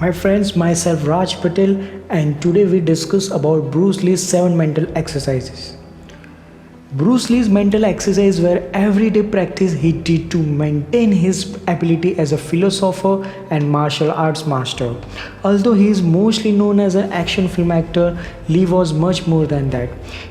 My friends, myself Raj Patel, and today we discuss about Bruce Lee's 7 mental exercises. Bruce Lee's mental exercise were everyday practice he did to maintain his ability as a philosopher and martial arts master. Although he is mostly known as an action film actor, Lee was much more than that.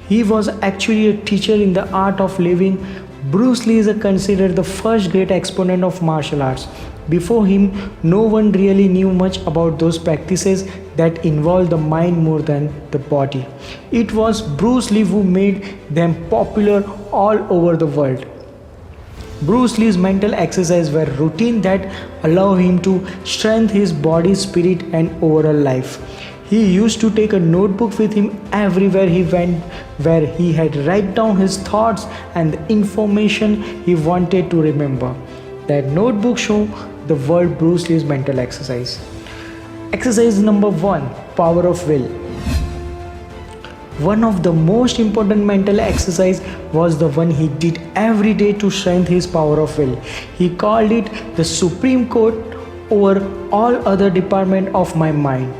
He was actually a teacher in the art of living. Bruce Lee is considered the first great exponent of martial arts. Before him, no one really knew much about those practices that involve the mind more than the body. It was Bruce Lee who made them popular all over the world. Bruce Lee's mental exercises were routine that allow him to strengthen his body, spirit, and overall life. He used to take a notebook with him everywhere he went, where he had write down his thoughts and the information he wanted to remember. That notebook show the world Bruce Lee's mental exercise. Exercise number 1, power of will. One of the most important mental exercise was the one he did every day to strengthen his power of will. He called it the supreme court over all other department of my mind.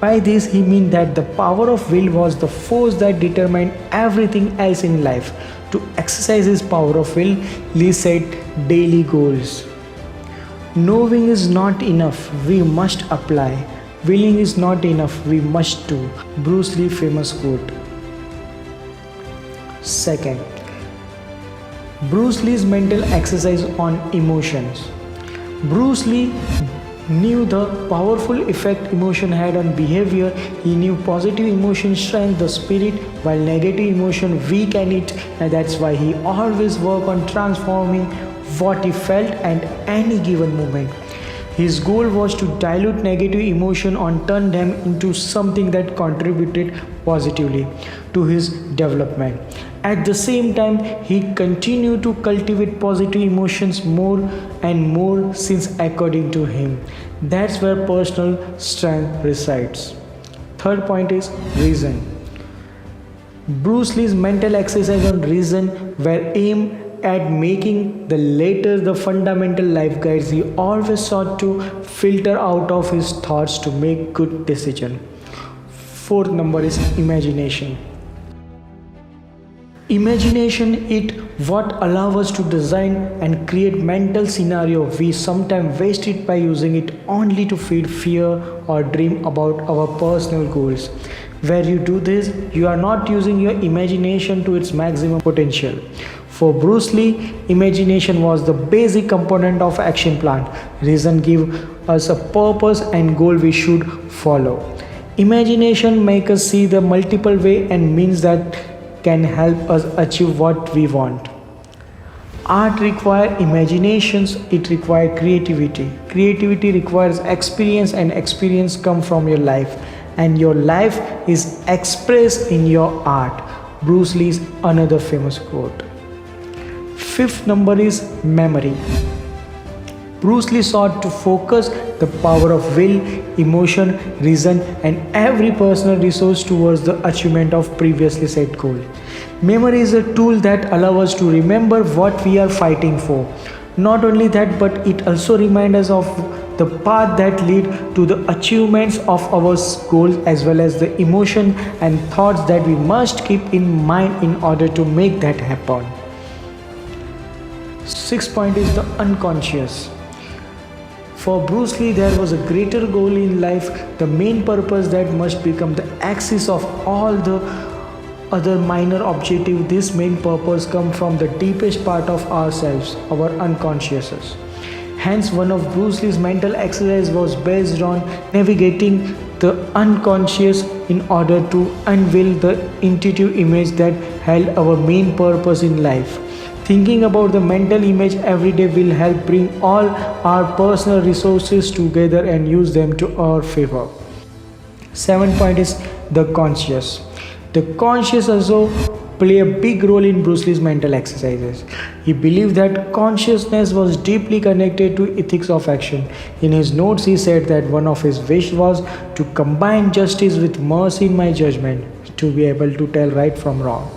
By this he meant that the power of will was the force that determined everything else in life. To exercise his power of will, Lee set daily goals. Knowing is not enough, we must apply. Willing is not enough, we must do. Bruce Lee famous quote. Second, Bruce Lee's mental exercise on emotions. Bruce Lee knew the powerful effect emotion had on behavior. He knew positive emotion strengthen the spirit while negative emotion weaken it, and that's why he always worked on transforming what he felt at any given moment. His goal was to dilute negative emotion and turn them into something that contributed positively to his development. At the same time, he continued to cultivate positive emotions more and more, since according to him, that's where personal strength resides. Third point is reason. Bruce Lee's mental exercise on reason were aimed at making the latter the fundamental life guides he always sought to filter out of his thoughts to make good decisions. Fourth number is imagination. Imagination is what allows us to design and create mental scenario. We sometimes waste it by using it only to feed fear or dream about our personal goals. Where you do this, you are not using your imagination to its maximum potential. For Bruce Lee, imagination was the basic component of action plan. Reason gives us a purpose and goal we should follow. Imagination makes us see the multiple way and means that can help us achieve what we want. Art requires imaginations, it requires creativity. Creativity requires experience, and experience comes from your life, and your life is expressed in your art. Bruce Lee's another famous quote. Fifth number is memory. Bruce Lee sought to focus the power of will, emotion, reason, and every personal resource towards the achievement of previously set goal. Memory is a tool that allows us to remember what we are fighting for. Not only that, but it also reminds us of the path that lead to the achievements of our goals, as well as the emotion and thoughts that we must keep in mind in order to make that happen. Sixth point is the unconscious. For Bruce Lee, there was a greater goal in life, the main purpose that must become the axis of all the other minor objectives. This main purpose comes from the deepest part of ourselves, our unconscious. Hence, one of Bruce Lee's mental exercise was based on navigating the unconscious in order to unveil the intuitive image that held our main purpose in life. Thinking about the mental image every day will help bring all our personal resources together and use them to our favor. Seventh point is the conscious. The conscious also play a big role in Bruce Lee's mental exercises. He believed that consciousness was deeply connected to ethics of action. In his notes, he said that one of his wishes was to combine justice with mercy in my judgment, to be able to tell right from wrong.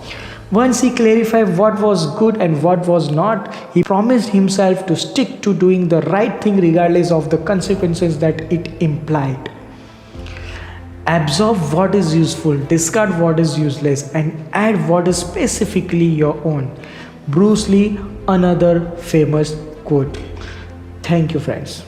Once he clarified what was good and what was not, he promised himself to stick to doing the right thing regardless of the consequences that it implied. Absorb what is useful, discard what is useless, and add what is specifically your own. Bruce Lee, another famous quote. Thank you, friends.